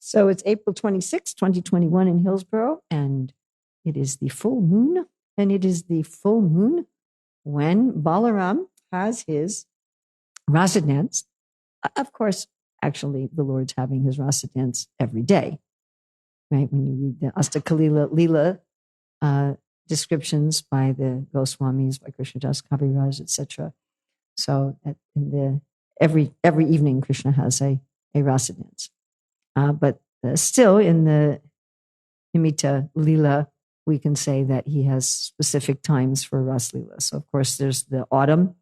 So it's April 26, 2021 in Hillsborough, and it is the full moon. And it is the full moon when Balaram has his Rasa dance. Of course, actually, the Lord's having his Rasa dance every day, right? When you read the Astakalila Leela descriptions by the Goswamis, by Krishnadas Kaviraj, etc. So every evening, Krishna has a Rasa dance. But still, in the Nimitta Leela, we can say that he has specific times for Ras Leela. So, of course, there's the autumn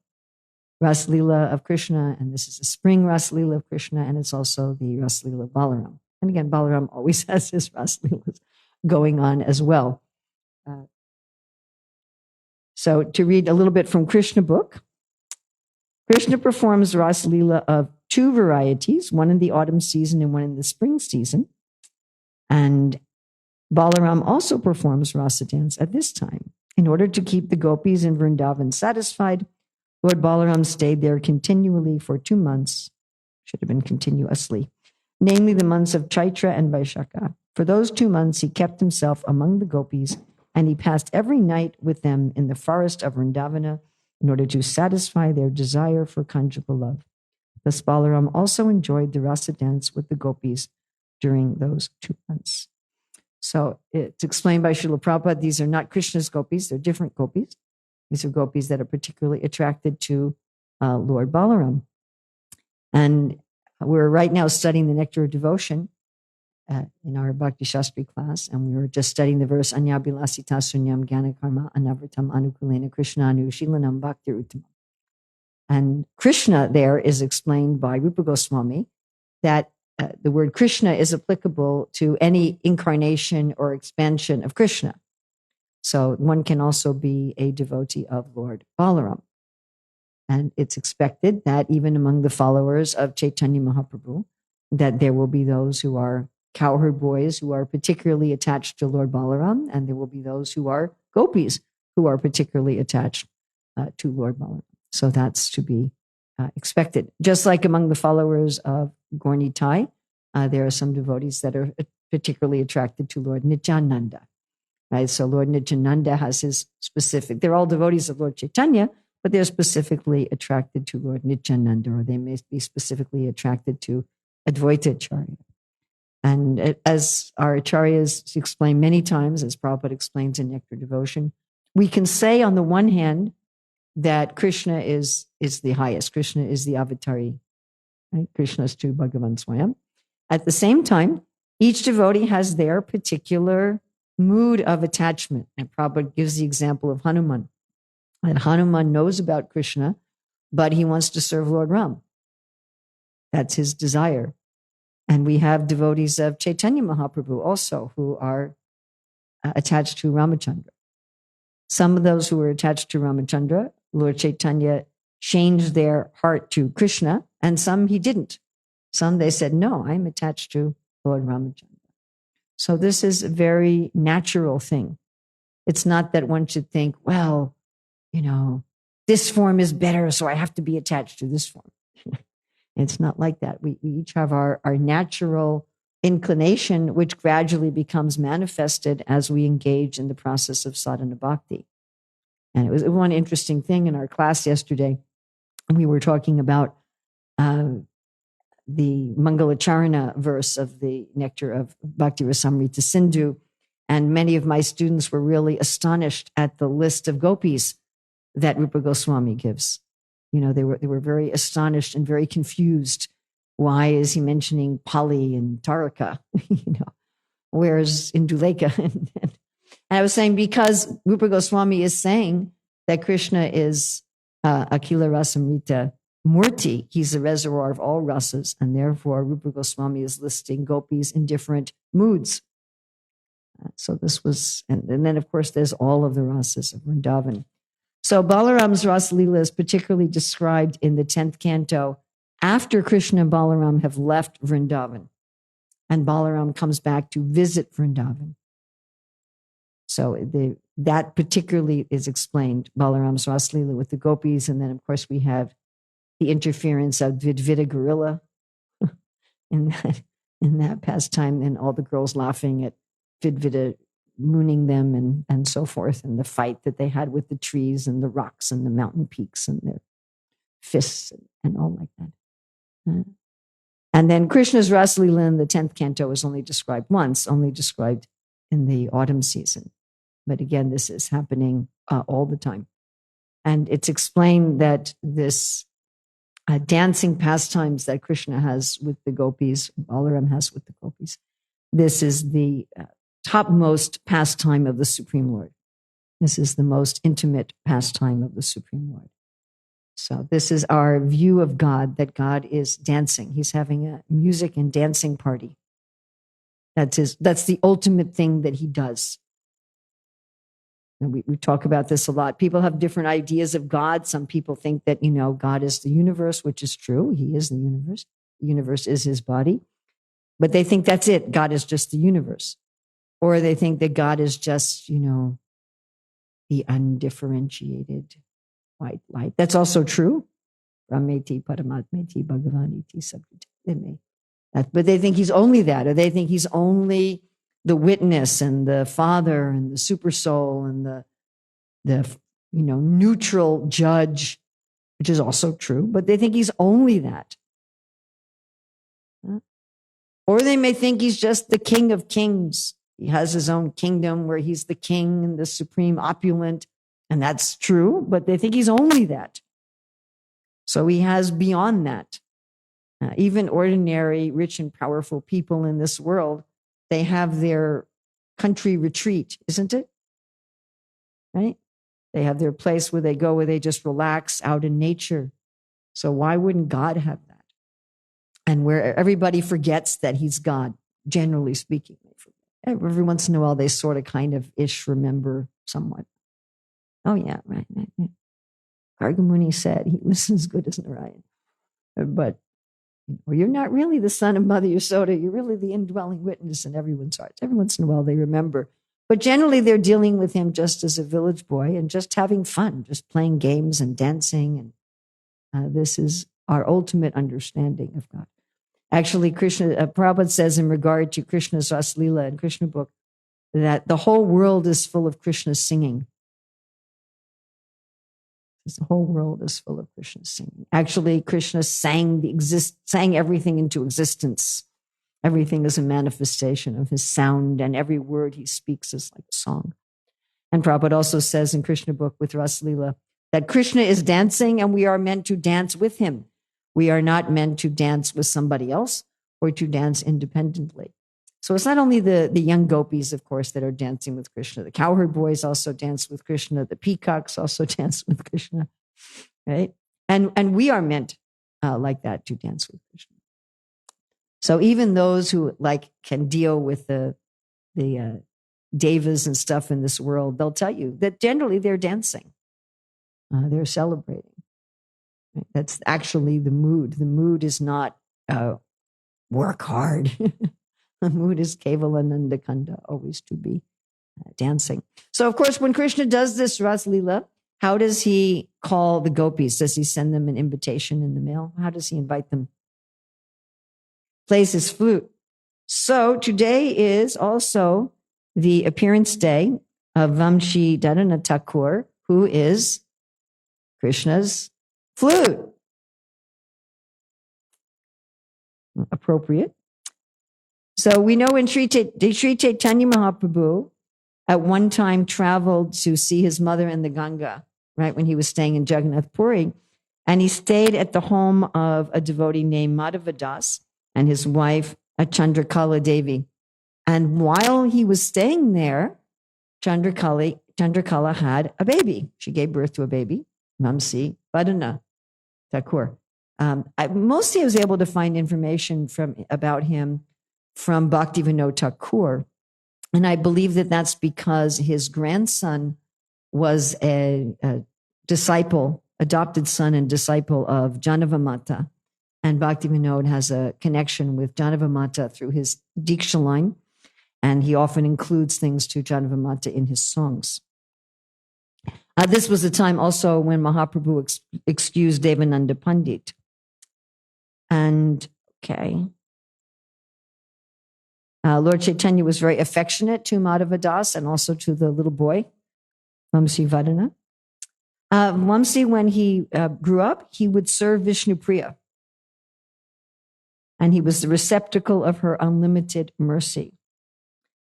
Ras Leela of Krishna, and this is the spring Ras Leela of Krishna, and it's also the Ras Leela of Balaram. And again, Balaram always has his Ras Leelas going on as well. So, to read a little bit from Krishna book, Krishna performs Ras Leela of two varieties, one in the autumn season and one in the spring season. And Balaram also performs Rasa dance at this time. In order to keep the gopis in Vrindavan satisfied, Lord Balaram stayed there continually for 2 months, should have been continuously, namely the months of Chaitra and Vaishakha. For those 2 months, he kept himself among the gopis, and he passed every night with them in the forest of Vrindavana in order to satisfy their desire for conjugal love. Thus, Balaram also enjoyed the Rasa dance with the gopis during those 2 months. So it's explained by Srila Prabhupada, these are not Krishna's gopis, they're different gopis. These are gopis that are particularly attracted to Lord Balaram. And we're right now studying the Nectar of Devotion in our Bhakti Shastri class, and we were just studying the verse, Anyabilasita sunyam jnana karma anavritam anukulena krishnanu shilanam bhakti uttamam. And Krishna there is explained by Rupa Goswami that the word Krishna is applicable to any incarnation or expansion of Krishna. So one can also be a devotee of Lord Balaram. And it's expected that even among the followers of Chaitanya Mahaprabhu, that there will be those who are cowherd boys who are particularly attached to Lord Balaram, and there will be those who are gopis who are particularly attached to Lord Balaram. So that's to be expected. Just like among the followers of Gaur Nitai, there are some devotees that are particularly attracted to Lord Nityananda. Right? So Lord Nityananda has his specific, they're all devotees of Lord Chaitanya, but they're specifically attracted to Lord Nityananda, or they may be specifically attracted to Advaita Acharya. And as our Acharyas explain many times, as Prabhupada explains in Nectar Devotion, we can say on the one hand that Krishna is the highest. Krishna is the avatari. Right? Krishna is to Bhagavan Swayam. At the same time, each devotee has their particular mood of attachment. And Prabhupada gives the example of Hanuman. And Hanuman knows about Krishna, but he wants to serve Lord Ram. That's his desire. And we have devotees of Chaitanya Mahaprabhu also who are attached to Ramachandra. Some of those who are attached to Ramachandra, Lord Chaitanya changed their heart to Krishna, and some he didn't. Some they said, no, I'm attached to Lord Ramachandra. So this is a very natural thing. It's not that one should think, well, this form is better, so I have to be attached to this form. It's not like that. We each have our natural inclination, which gradually becomes manifested as we engage in the process of sadhana bhakti. And it was one interesting thing in our class yesterday. We were talking about the Mangalacharana verse of the Nectar of Bhakti Rasamrita Sindhu. And many of my students were really astonished at the list of gopis that Rupa Goswami gives. They were very astonished and very confused. Why is he mentioning Pali and Taraka? Where's Indulekha? And I was saying, because Rupa Goswami is saying that Krishna is Akila Rasamrita Murti. He's the reservoir of all rasas, and therefore Rupa Goswami is listing gopis in different moods. So this was, and then of course there's all of the rasas of Vrindavan. So Balaram's Rasa Leela is particularly described in the 10th canto after Krishna and Balaram have left Vrindavan, and Balaram comes back to visit Vrindavan. So that particularly is explained, Balaram's Rasa Leela with the gopis, and then of course we have the interference of Dvidvita Gorilla in that in that pastime, and all the girls laughing at Vidvida mooning them and so forth, and the fight that they had with the trees and the rocks and the mountain peaks and their fists and all like that. And then Krishna's Rasalila in the 10th canto is only described once, only described in the autumn season. But again, this is happening all the time. And it's explained that this dancing pastimes that Krishna has with the gopis, Balarama has with the gopis, this is the topmost pastime of the Supreme Lord. This is the most intimate pastime of the Supreme Lord. So this is our view of God, that God is dancing. He's having a music and dancing party. That's the ultimate thing that he does. And we talk about this a lot. People have different ideas of God. Some people think that, God is the universe, which is true. He is the universe. The universe is his body. But they think that's it. God is just the universe. Or they think that God is just, the undifferentiated white light. That's also true. Brahmeti, Paramatmeti, Bhagavaniti, Sabhiti. But they think he's only that, or they think he's only the witness and the father and the super soul and the neutral judge, which is also true, but they think he's only that. Or they may think he's just the king of kings. He has his own kingdom where he's the king and the supreme opulent, and that's true, but they think he's only that. So he has beyond that. Even ordinary, rich and powerful people in this world, they have their country retreat, isn't it? Right? They have their place where they go, where they just relax out in nature. So why wouldn't God have that? And where everybody forgets that he's God, generally speaking. Every once in a while, they sort of kind of ish remember somewhat. Oh, yeah, right. Gargamuni said he was as good as Narayan. But you're not really the son of Mother Yasoda. You're really the indwelling witness in everyone's hearts. Every once in a while, they remember. But generally, they're dealing with him just as a village boy and just having fun, just playing games and dancing. And this is our ultimate understanding of God. Actually, Prabhupada says in regard to Krishna's Rasalila and Krishna book that the whole world is full of Krishna's singing. The whole world is full of Krishna's singing. Actually, Krishna sang everything into existence. Everything is a manifestation of his sound, and every word he speaks is like a song. And Prabhupada also says in Krishna book with Rasalila that Krishna is dancing and we are meant to dance with him. We are not meant to dance with somebody else or to dance independently. So it's not only the young gopis, of course, that are dancing with Krishna. The cowherd boys also dance with Krishna. The peacocks also dance with Krishna, right? And we are meant like that to dance with Krishna. So even those who can deal with the devas and stuff in this world, they'll tell you that generally they're dancing. They're celebrating. Right? That's actually the mood. The mood is not work hard. The mood is Kevalananda Kanda, always to be dancing. So, of course, when Krishna does this Rasalila, how does he call the gopis? Does he send them an invitation in the mail? How does he invite them? Plays his flute. So today is also the appearance day of Vamshi Dharana Thakur, who is Krishna's flute. Appropriate. So we know when Sri Chaitanya Mahaprabhu at one time traveled to see his mother in the Ganga, right, when he was staying in Jagannath Puri, and he stayed at the home of a devotee named Madhavadas and his wife, Chandrakala Devi. And while he was staying there, Chandrakala had a baby. She gave birth to a baby, Vamsi Vadana Thakur. Mostly I was able to find information about him from Bhaktivinoda Thakur. And I believe that that's because his grandson was a disciple, adopted son and disciple of Janavamata. And Bhaktivinoda has a connection with Janavamata through his Diksha line. And he often includes things to Janavamata in his songs. This was the time also when Mahaprabhu excused Devananda Pandit. And, okay. Lord Chaitanya was very affectionate to Madhava Das and also to the little boy, Vamsi Vadana. Vamsi, when he grew up, he would serve Vishnu Priya. And he was the receptacle of her unlimited mercy.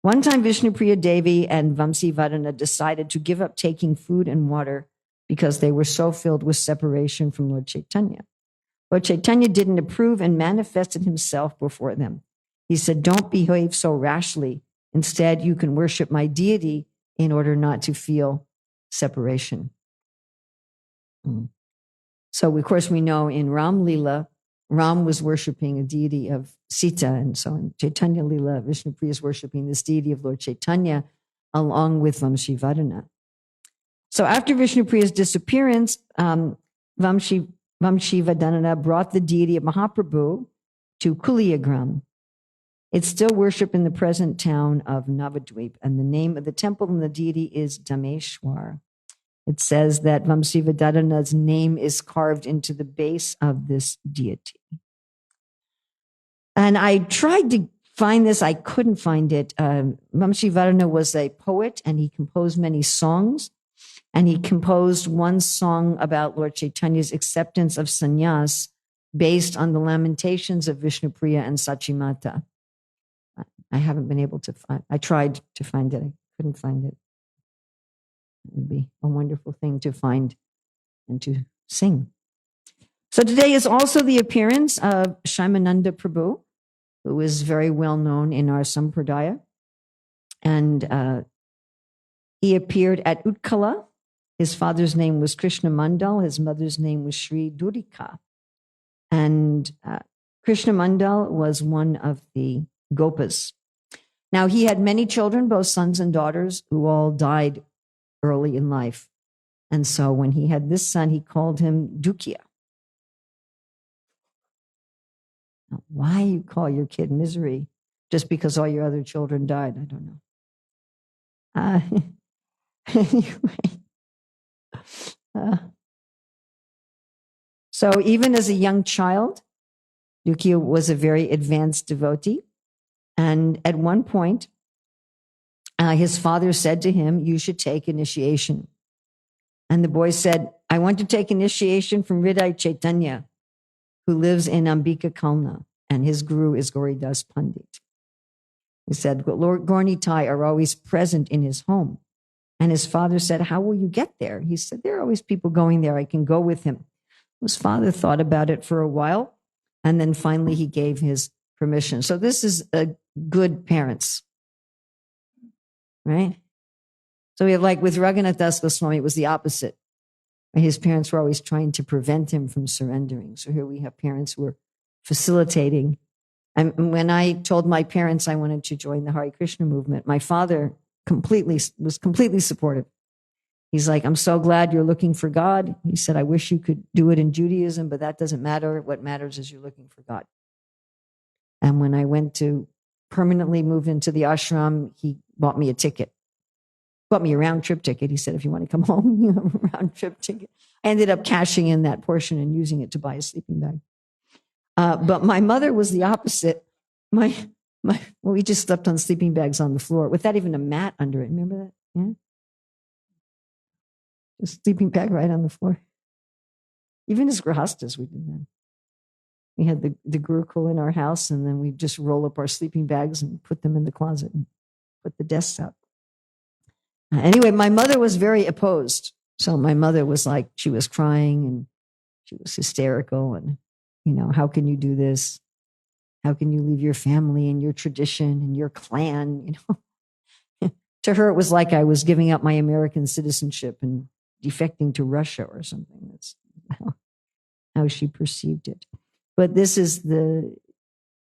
One time, Vishnu Priya Devi and Vamsi Vadana decided to give up taking food and water because they were so filled with separation from Lord Chaitanya. Lord Chaitanya didn't approve and manifested himself before them. He said, "Don't behave so rashly. Instead, you can worship my deity in order not to feel separation." So, of course, we know in Ram Lila, Ram was worshiping a deity of Sita. And so in Chaitanya Lila, Vishnu Priya is worshiping this deity of Lord Chaitanya along with Vamsi Vadana. So after Vishnu Priya's disappearance, Vamsi Vadana brought the deity of Mahaprabhu to Kuliagram. It's still worshipped in the present town of Navadvip, and the name of the temple and the deity is Dameshwar. It says that Vamsi Vadana's name is carved into the base of this deity. And I tried to find this, I couldn't find it. Vamsi Vadana was a poet and he composed many songs. And he composed one song about Lord Chaitanya's acceptance of sannyas based on the lamentations of Vishnupriya and Sachimata. I haven't been able to find, I tried to find it, I couldn't find it. It would be a wonderful thing to find and to sing. So today is also the appearance of Shaimananda Prabhu, who is very well known in our Sampradaya. And he appeared at Utkala. His father's name was Krishna Mandal. His mother's name was Sri Durika. And Krishna Mandal was one of the Gopas. Now, he had many children, both sons and daughters, who all died early in life. And so when he had this son, he called him Dukia. Now, why you call your kid Misery just because all your other children died? I don't know. Anyway. So even as a young child, Dukia was a very advanced devotee. And at one point, his father said to him, "You should take initiation." And the boy said, "I want to take initiation from Hridaya Chaitanya, who lives in Ambika Kalna, and his guru is Gauridas Pandit." He said, "But Lord Gaurnitai are always present in his home." And his father said, "How will you get there?" He said, "There are always people going there. I can go with him." His father thought about it for a while, and then finally he gave his permission. So this is a good parents, right? So we have, like with Raghunath Das Goswami, it was the opposite. His parents were always trying to prevent him from surrendering. So here we have parents who were facilitating. And when I told my parents I wanted to join the Hare Krishna movement, my father was completely supportive. He's like, "I'm so glad you're looking for God." He said, "I wish you could do it in Judaism, but that doesn't matter. What matters is you're looking for God." And when I went to permanently move into the ashram, he bought me a ticket. Bought me a round trip ticket. He said, "If you want to come home, you have a round trip ticket." I ended up cashing in that portion and using it to buy a sleeping bag. But my mother was the opposite. We just slept on sleeping bags on the floor without even a mat under it. Remember that? Yeah. A sleeping bag right on the floor. Even as grahastas, we did that. We had the gurukul in our house, and then we just roll up our sleeping bags and put them in the closet and put the desks up. Anyway, my mother was very opposed. So my mother was like, she was crying and she was hysterical. And, how can you do this? How can you leave your family and your tradition and your clan? To her, it was like I was giving up my American citizenship and defecting to Russia or something. That's how she perceived it. But this is the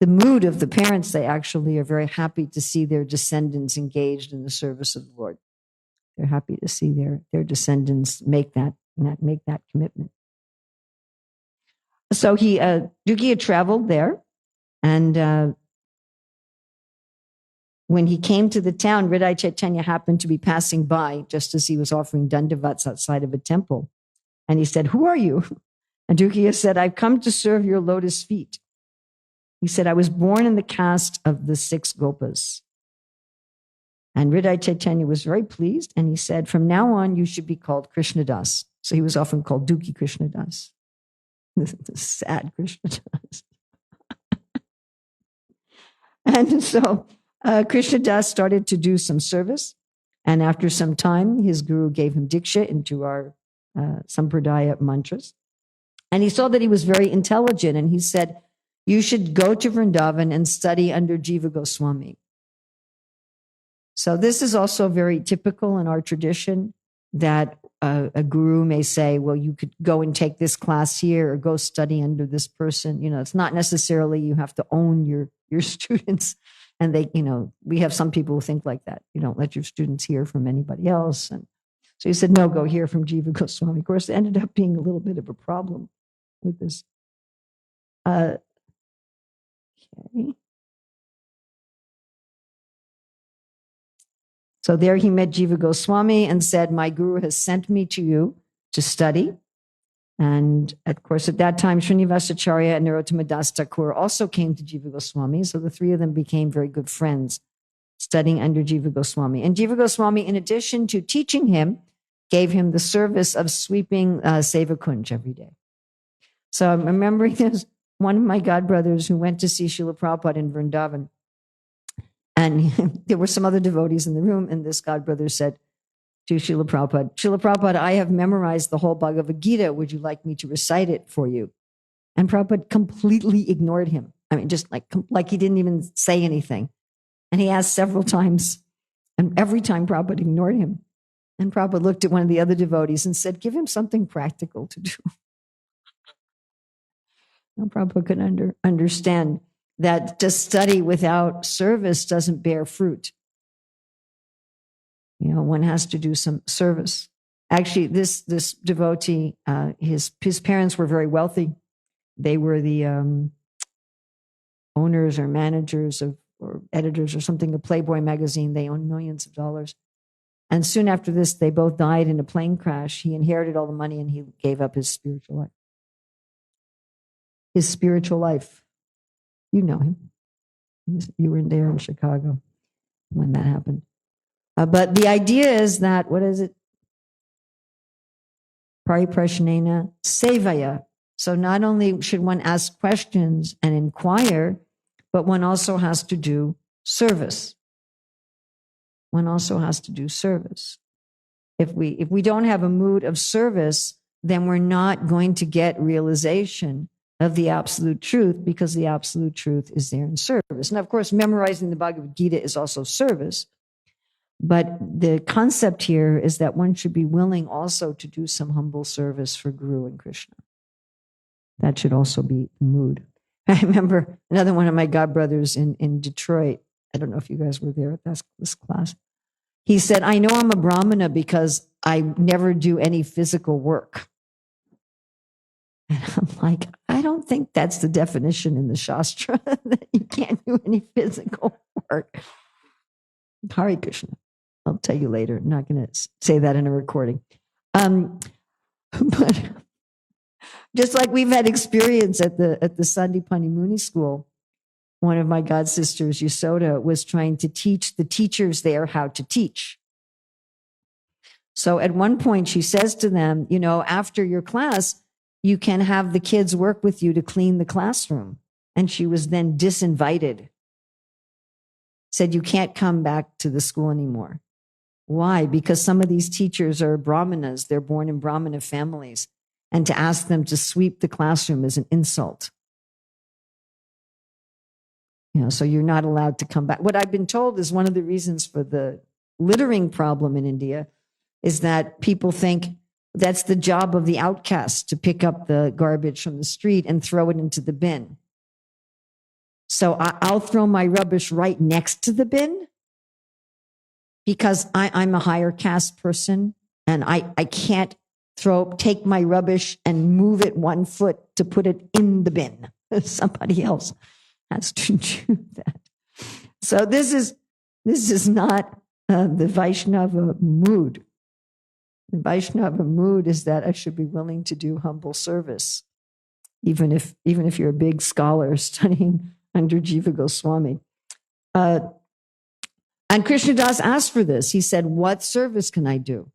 mood of the parents. They actually are very happy to see their descendants engaged in the service of the Lord. They're happy to see their descendants make that commitment. So Dukia traveled there, and when he came to the town, Hridaya Chaitanya happened to be passing by just as he was offering dandavats outside of a temple. And he said, "Who are you?" And Dukia said, "I've come to serve your lotus feet." He said, I was born in the caste of the 6 Gopas. And Hridaya Chaitanya was very pleased. And he said, from now on, you should be called Krishna Das. So he was often called Dukhi Krishna Das. The sad Krishna Das. And so Krishna Das started to do some service. And after some time, his guru gave him diksha into our sampradaya mantras. And he saw that he was very intelligent. And he said, you should go to Vrindavan and study under Jiva Goswami. So this is also very typical in our tradition, that a guru may say, well, you could go and take this class here or go study under this person. You know, it's not necessarily you have to own your students. And they, you know, we have some people who think like that. You don't let your students hear from anybody else. And so he said, no, go hear from Jiva Goswami. Of course, it ended up being a little bit of a problem with this. Okay. So there he met Jiva Goswami and said, my guru has sent me to you to study. And of course, at that time, Srinivasacharya and Narottama Das Thakur also came to Jiva Goswami. So the 3 of them became very good friends, studying under Jiva Goswami. And Jiva Goswami, in addition to teaching him, gave him the service of sweeping Seva Kunj every day. So I'm remembering there's one of my godbrothers who went to see Srila Prabhupada in Vrindavan. And there were some other devotees in the room, and this godbrother said to Srila Prabhupada, I have memorized the whole Bhagavad Gita. Would you like me to recite it for you? And Prabhupada completely ignored him. I mean, just like he didn't even say anything. And he asked several times, and every time Prabhupada ignored him. And Prabhupada looked at one of the other devotees and said, give him something practical to do. And Prabhupada could understand that to study without service doesn't bear fruit. You know, one has to do some service. Actually, this devotee, his parents were very wealthy. They were the owners or managers or editors or something of Playboy magazine. They owned millions of dollars. And soon after this, they both died in a plane crash. He inherited all the money and he gave up his spiritual life. His spiritual life. You know him. You were there in Chicago when that happened. But the idea is that, what is it? Pariprashanena sevaya. So not only should one ask questions and inquire, but one also has to do service. One also has to do service. If we don't have a mood of service, then we're not going to get realization of the absolute truth, because the absolute truth is there in service. Now, of course, memorizing the Bhagavad Gita is also service. But the concept here is that one should be willing also to do some humble service for Guru and Krishna. That should also be the mood. I remember another one of my godbrothers in Detroit. I don't know if you guys were there at this class. He said, I know I'm a Brahmana because I never do any physical work. And I'm like, I don't think that's the definition in the Shastra, that you can't do any physical work. Hare Krishna. I'll tell you later. I'm not going to say that in a recording. But just like we've had experience at the Sandipani Muni School, one of my god sisters, Yasoda, was trying to teach the teachers there how to teach. So at one point she says to them, you know, after your class, you can have the kids work with you to clean the classroom. And she was then disinvited. Said, you can't come back to the school anymore. Why? Because some of these teachers are Brahmanas. They're born in Brahmana families. And to ask them to sweep the classroom is an insult. You know, so you're not allowed to come back. What I've been told is one of the reasons for the littering problem in India is that people think that's the job of the outcast, to pick up the garbage from the street and throw it into the bin. So I'll throw my rubbish right next to the bin because I'm a higher caste person and I can't take my rubbish and move it 1 foot to put it in the bin. Somebody else has to do that. So this is not the Vaishnava mood. The Vaishnava mood is that I should be willing to do humble service, even if you're a big scholar studying under Jiva Goswami. And Krishnadas asked for this. He said, what service can I do?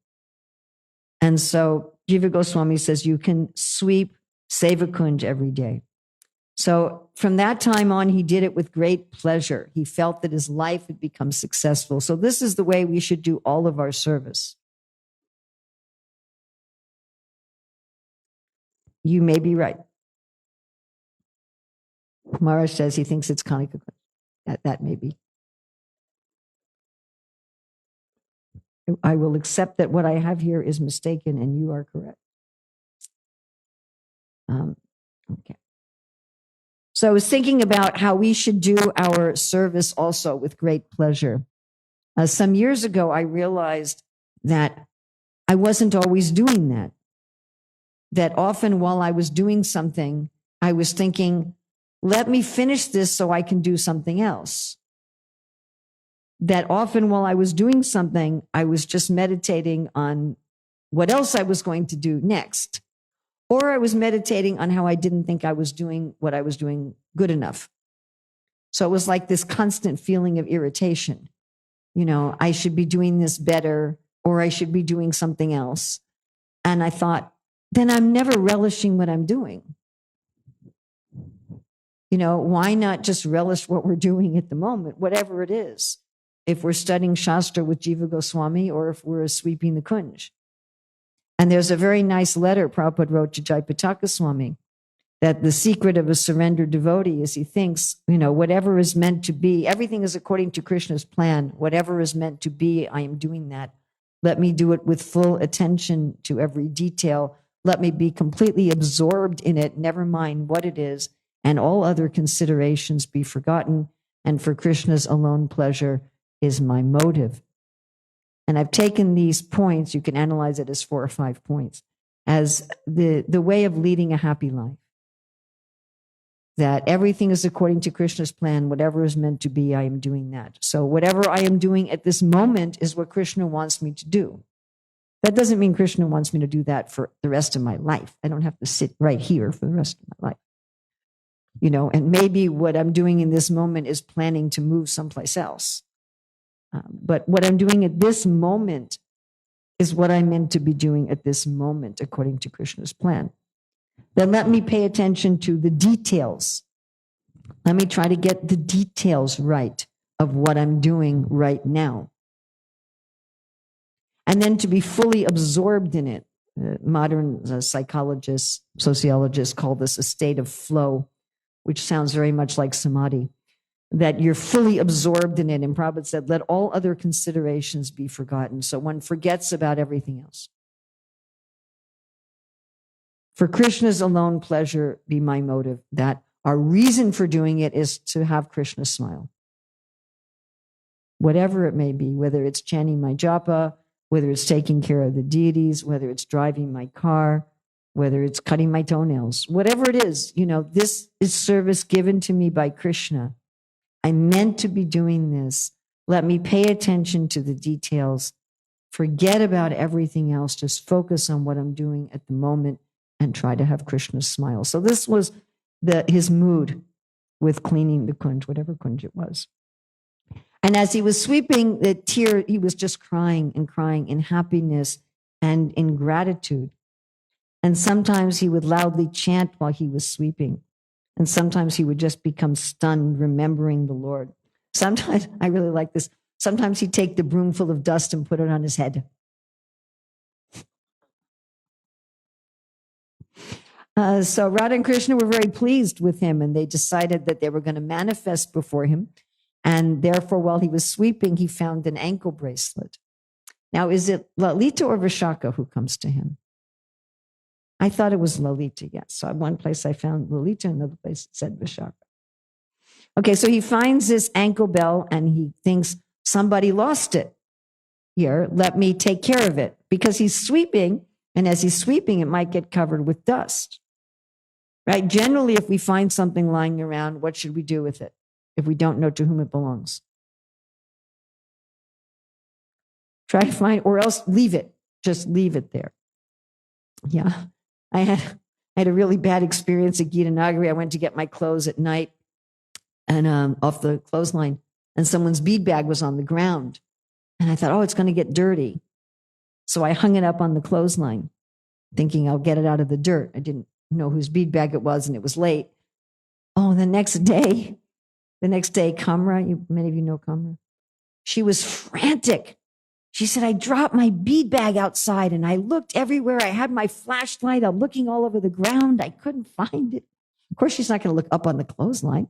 And so Jiva Goswami says, you can sweep Sevakunj every day. So from that time on, he did it with great pleasure. He felt that his life had become successful. So this is the way we should do all of our service. You may be right. Maharaj says he thinks it's Kanika. That may be. I will accept that what I have here is mistaken and you are correct. Okay. So I was thinking about how we should do our service also with great pleasure. Some years ago, I realized that I wasn't always doing that. That often while I was doing something, I was thinking, let me finish this so I can do something else. That often while I was doing something, I was just meditating on what else I was going to do next. Or I was meditating on how I didn't think I was doing what I was doing good enough. So it was like this constant feeling of irritation. You know, I should be doing this better, or I should be doing something else. And I thought, then I'm never relishing what I'm doing. You know, why not just relish what we're doing at the moment, whatever it is? If we're studying Shastra with Jiva Goswami, or if we're sweeping the Kunj. And there's a very nice letter Prabhupada wrote to Jayapataka Swami, that the secret of a surrendered devotee is he thinks, you know, whatever is meant to be, everything is according to Krishna's plan. Whatever is meant to be, I am doing that. Let me do it with full attention to every detail. Let me be completely absorbed in it, never mind what it is, and all other considerations be forgotten. And for Krishna's alone pleasure is my motive. And I've taken these points, you can analyze it as 4 or 5 points, as the way of leading a happy life. That everything is according to Krishna's plan. Whatever is meant to be, I am doing that. So whatever I am doing at this moment is what Krishna wants me to do. That doesn't mean Krishna wants me to do that for the rest of my life. I don't have to sit right here for the rest of my life. You know, and maybe what I'm doing in this moment is planning to move someplace else. But what I'm doing at this moment is what I'm meant to be doing at this moment, according to Krishna's plan. Then let me pay attention to the details. Let me try to get the details right of what I'm doing right now. And then to be fully absorbed in it. Modern psychologists, sociologists call this a state of flow, which sounds very much like samadhi. That you're fully absorbed in it. And Prabhupada said, let all other considerations be forgotten. So one forgets about everything else. For Krishna's alone pleasure be my motive. That our reason for doing it is to have Krishna smile. Whatever it may be, whether it's chanting my japa, whether it's taking care of the deities, whether it's driving my car, whether it's cutting my toenails, whatever it is, you know, this is service given to me by Krishna. I'm meant to be doing this. Let me pay attention to the details. Forget about everything else. Just focus on what I'm doing at the moment and try to have Krishna smile. So this was his mood with cleaning the kunj, whatever kunj it was. And as he was sweeping the tear, he was just crying and crying in happiness and in gratitude. And sometimes he would loudly chant while he was sweeping. And sometimes he would just become stunned, remembering the Lord. Sometimes, I really like this, sometimes he'd take the broom full of dust and put it on his head. So Radha and Krishna were very pleased with him, and they decided that they were going to manifest before him. And therefore, while he was sweeping, he found an ankle bracelet. Now, is it Lalita or Vishaka who comes to him? I thought it was Lalita, yes. So at one place I found Lalita, another place it said Vishaka. Okay, so he finds this ankle bell and he thinks somebody lost it here. Let me take care of it, because he's sweeping, and as he's sweeping, it might get covered with dust. Right? Generally, if we find something lying around, what should we do with it if we don't know to whom it belongs? Try to find, or else leave it. Just leave it there. Yeah. I had a really bad experience at Gita Nagari. I went to get my clothes at night, and off the clothesline, and someone's bead bag was on the ground. And I thought, oh, it's going to get dirty. So I hung it up on the clothesline, thinking I'll get it out of the dirt. I didn't know whose bead bag it was, and it was late. Oh, the next day, Kamra, many of you know Kamra, she was frantic. She said, I dropped my bead bag outside and I looked everywhere. I had my flashlight. I'm looking all over the ground. I couldn't find it. Of course, she's not going to look up on the clothesline.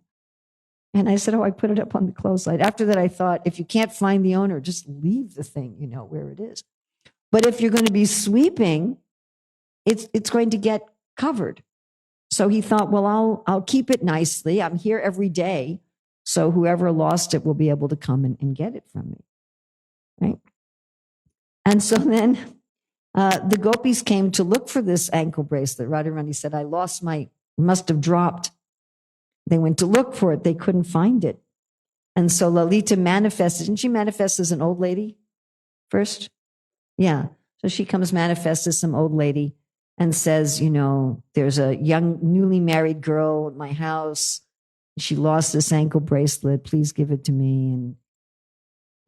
And I said, oh, I put it up on the clothesline. After that, I thought, if you can't find the owner, just leave the thing, where it is. But if you're going to be sweeping, it's going to get covered. So he thought, well, I'll keep it nicely. I'm here every day. So whoever lost it will be able to come and get it from me. Right? And so then the gopis came to look for this ankle bracelet. Radharani said, I must have dropped. They went to look for it. They couldn't find it. And so Lalita manifested. Didn't she manifest as an old lady first? Yeah. So she comes manifest as some old lady and says, there's a young, newly married girl at my house. She lost this ankle bracelet. Please give it to me. And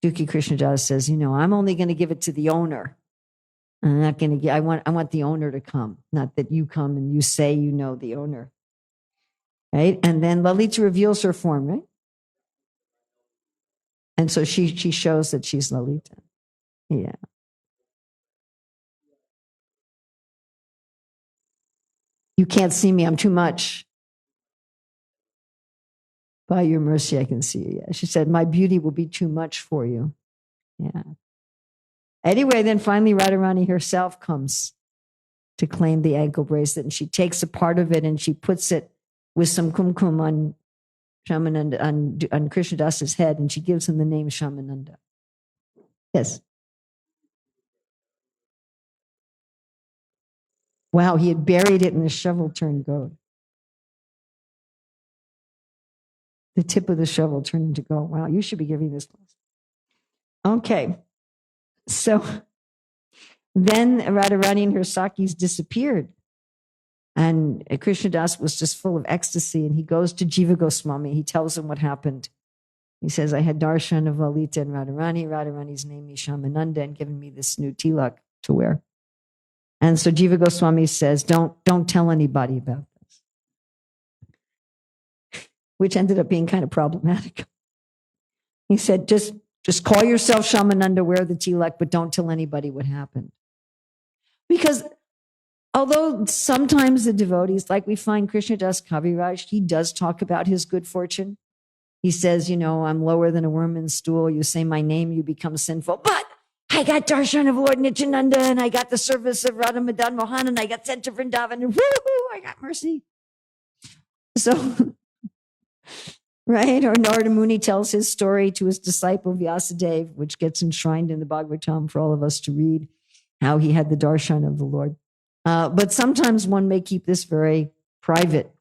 Dukhi Krishnadas says, I'm only going to give it to the owner. I'm not going to get, I want the owner to come, not that you come and you say the owner. Right? And then Lalita reveals her form, right? And so she shows that she's Lalita. Yeah. You can't see me, I'm too much. By your mercy, I can see you. Yeah. She said, my beauty will be too much for you. Yeah. Anyway, then finally Radharani herself comes to claim the ankle bracelet, and she takes a part of it and she puts it with some kumkum on Shamananda, on Krishnadas's head, and she gives him the name Shamananda. Yes. Wow, he had buried it in the shovel-turned gold. The tip of the shovel turned into gold. Wow, you should be giving this class. Okay. So then Radharani and her Sakis disappeared. And Krishnadas was just full of ecstasy. And he goes to Jiva Goswami. He tells him what happened. He says, I had darshan of Lalita and Radharani. Radharani's named me Shamananda and given me this new tilak to wear. And so Jiva Goswami says, don't tell anybody about this, which ended up being kind of problematic. He said, just call yourself Shamananda, wear the tilak, but don't tell anybody what happened. Because although sometimes the devotees, like we find Krishnadas Kaviraj, he does talk about his good fortune. He says, I'm lower than a worm in stool. You say my name, you become sinful. But I got darshan of Lord Nityananda, and I got the service of Radha Madan Mohan, and I got sent to Vrindavan, and woo-hoo, I got mercy. So, right? Or Narada Muni tells his story to his disciple Vyasadeva, which gets enshrined in the Bhagavatam for all of us to read, how he had the darshan of the Lord. But sometimes one may keep this very private.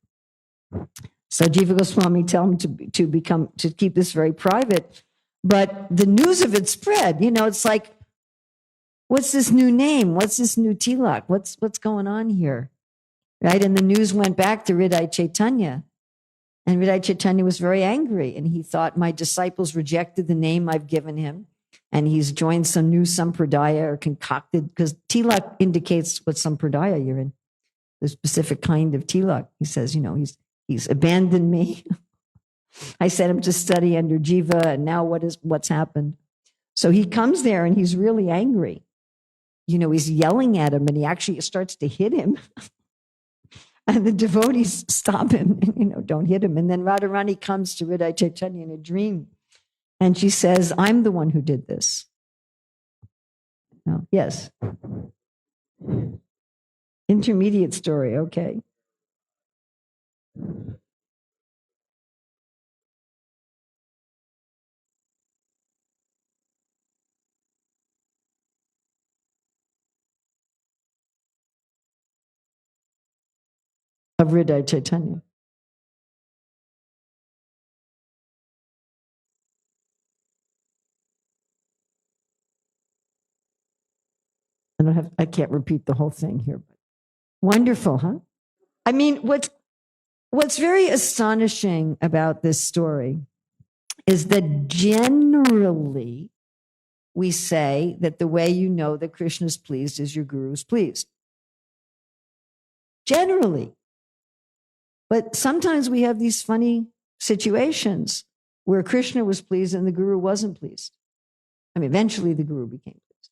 So Jiva Goswami tell him to keep this very private. But the news of it spread. It's like, what's this new name? What's this new tilak? What's going on here? Right? And the news went back to Hridaya Chaitanya. And Hridaya Chaitanya was very angry. And he thought, my disciples rejected the name I've given him. And he's joined some new sampradaya or concocted, because tilak indicates what sampradaya you're in, the specific kind of tilak. He says, he's abandoned me. I sent him to study under Jiva, and now what's happened? So he comes there and he's really angry. He's yelling at him, and he actually starts to hit him. And the devotees stop him, and, don't hit him. And then Radharani comes to Hridaya Chaitanya in a dream, and she says, I'm the one who did this. No, yes. Intermediate story, okay. Of Hridaya Chaitanya. I can't repeat the whole thing here, but wonderful, huh? I mean, What's very astonishing about this story is that generally we say that the way you know that Krishna is pleased is your guru is pleased. Generally. But sometimes we have these funny situations where Krishna was pleased and the guru wasn't pleased. I mean, eventually the guru became pleased.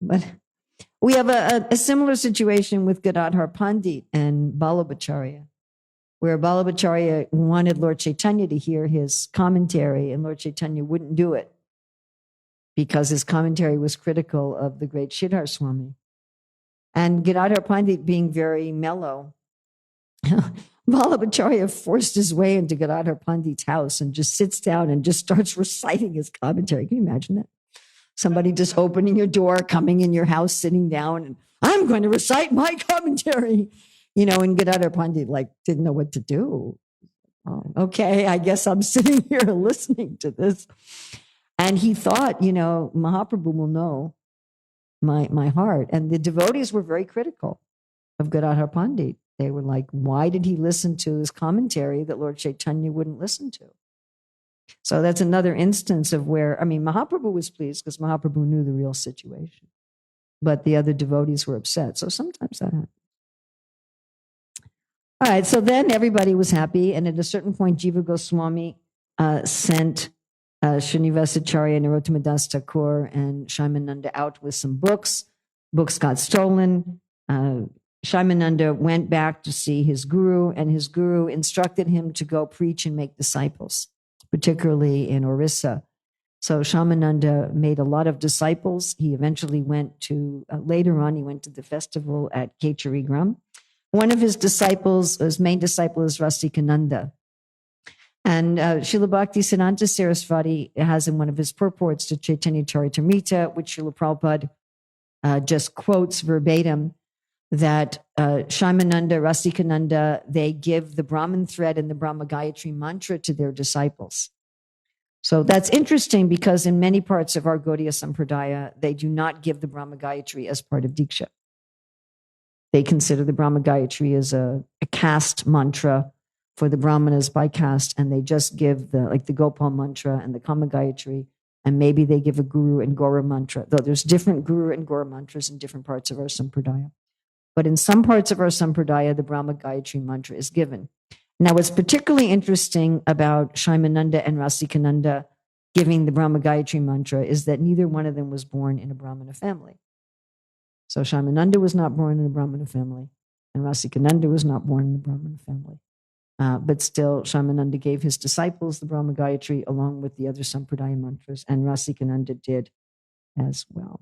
But we have a similar situation with Gadadhar Pandit and Balabhacharya, where Balabhacharya wanted Lord Chaitanya to hear his commentary, and Lord Chaitanya wouldn't do it because his commentary was critical of the great Sridhar Swami. And Gadadhar Pandit, being very mellow, Balabhacharya forced his way into Gadadhar Pandit's house and just sits down and just starts reciting his commentary. Can you imagine that? Somebody just opening your door, coming in your house, sitting down, and I'm going to recite my commentary. And Gadadhar Pandit didn't know what to do. Oh, okay, I guess I'm sitting here listening to this. And he thought, Mahaprabhu will know my heart. And the devotees were very critical of Gadadhar Pandit. They were like, why did he listen to this commentary that Lord Chaitanya wouldn't listen to? So that's another instance of where, Mahaprabhu was pleased because Mahaprabhu knew the real situation. But the other devotees were upset. So sometimes that happens. All right, so then everybody was happy. And at a certain point, Jiva Goswami sent Srinivasacharya, Narottama Das Thakur, and Shaimananda out with some books. Books got stolen. Shaimananda went back to see his guru, and his guru instructed him to go preach and make disciples, particularly in Orissa. So Shaimananda made a lot of disciples. He eventually went to, later on, he went to the festival at Kecharigram. One of his disciples, his main disciple, is Rasikananda. And Srila Bhaktisiddhanta Sarasvati has in one of his purports to Chaitanya Charitamrita, which Srila Prabhupada just quotes verbatim, that Shaimananda, Rasikananda, they give the Brahman thread and the Brahma Gayatri mantra to their disciples. So that's interesting because in many parts of our Gaudiya Sampradaya, they do not give the Brahma Gayatri as part of Diksha. They consider the Brahma Gayatri as a caste mantra for the Brahmanas by caste, and they just give the Gopal mantra and the Kama Gayatri, and maybe they give a Guru and Gora mantra, though there's different Guru and Gora mantras in different parts of our Sampradaya. But in some parts of our Sampradaya, the Brahma Gayatri mantra is given. Now, what's particularly interesting about Shaimananda and Rasikananda giving the Brahma Gayatri mantra is that neither one of them was born in a Brahmana family. So Shaimananda was not born in a Brahmana family, and Rasikananda was not born in a Brahmana family. But still, Shaimananda gave his disciples the Brahma Gayatri along with the other Sampradaya mantras, and Rasikananda did as well.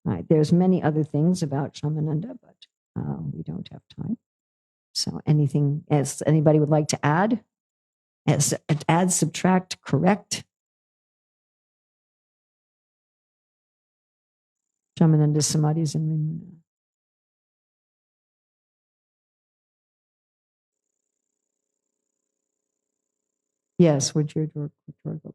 All right, there's many other things about Shaimananda, but we don't have time. So anything else anybody would like to add? Add, subtract, correct? Shaimananda Samadhis and Vimuna. Yes, would you rhetorical?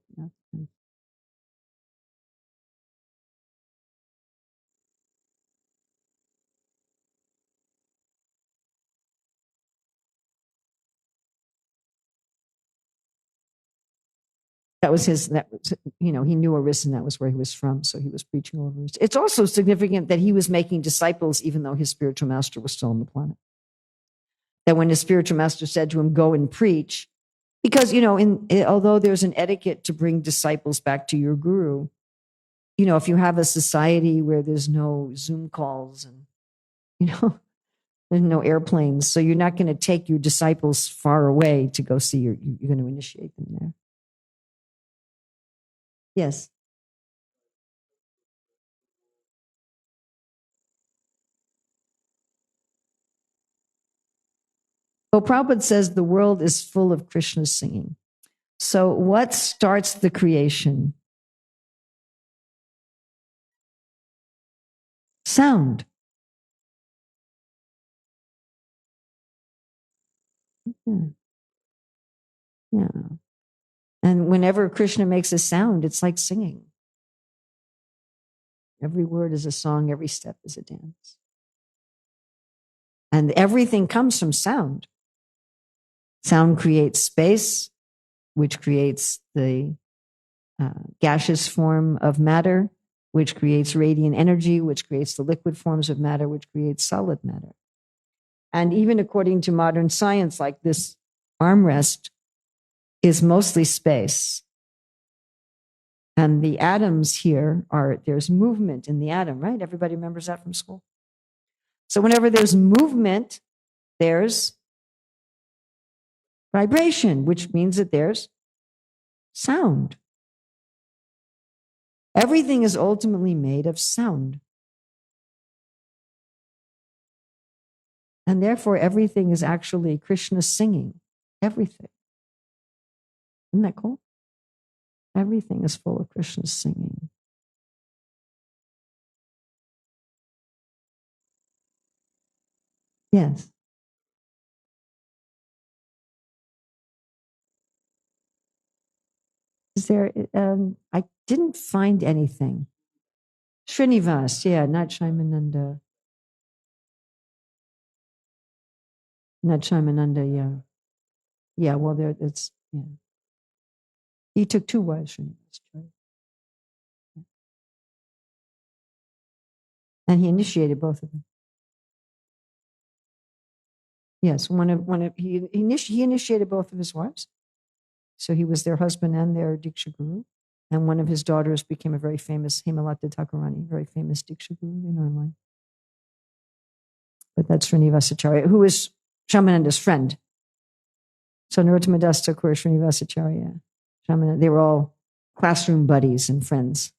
That was his, he knew Orissa, and that was where he was from. So he was preaching over Orissa. It's also significant that he was making disciples, even though his spiritual master was still on the planet. That when his spiritual master said to him, go and preach, because, although there's an etiquette to bring disciples back to your guru, if you have a society where there's no Zoom calls and, there's no airplanes, so you're not going to take your disciples far away to go see you're going to initiate them there. Yes. Well, Prabhupada says the world is full of Krishna singing. So what starts the creation? Sound. Yeah. Yeah. And whenever Krishna makes a sound, it's like singing. Every word is a song, every step is a dance. And everything comes from sound. Sound creates space, which creates the gaseous form of matter, which creates radiant energy, which creates the liquid forms of matter, which creates solid matter. And even according to modern science, like this armrest is mostly space. And the atoms here there's movement in the atom, right? Everybody remembers that from school? So whenever there's movement, there's vibration, which means that there's sound. Everything is ultimately made of sound. And therefore, everything is actually Krishna singing. Everything. Isn't that cool? Everything is full of Krishna singing. Yes. Is there, I didn't find anything. Srinivas, yeah, not Shaimananda. Not Shaimananda, yeah. Yeah, well, it's, yeah. He took 2 wives, Srinivas. And he initiated both of them. Yes, he initiated both of his wives. So he was their husband and their Diksha Guru. And one of his daughters became a very famous Hemalata Thakurani, very famous Diksha Guru in our line. But that's Srinivasacharya, who is Shamananda's friend. So Narottama Das Thakur, Srinivasacharya, Shamananda, they were all classroom buddies and friends.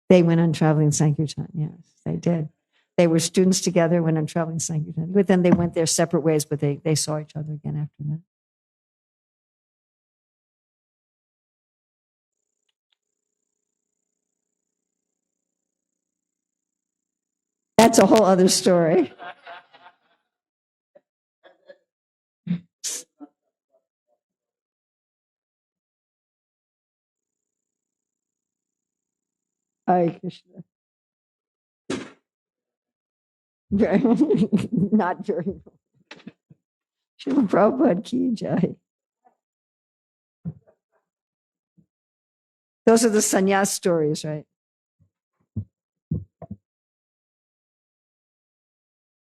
They went on traveling Sankirtan, yes, they did. They were students together, went on traveling Sankirtan. But then they went their separate ways, but they saw each other again after that. That's a whole other story. Hare Krishna. Not very well. Srila Prabhupada ki jai. Those are the sannyas stories, right?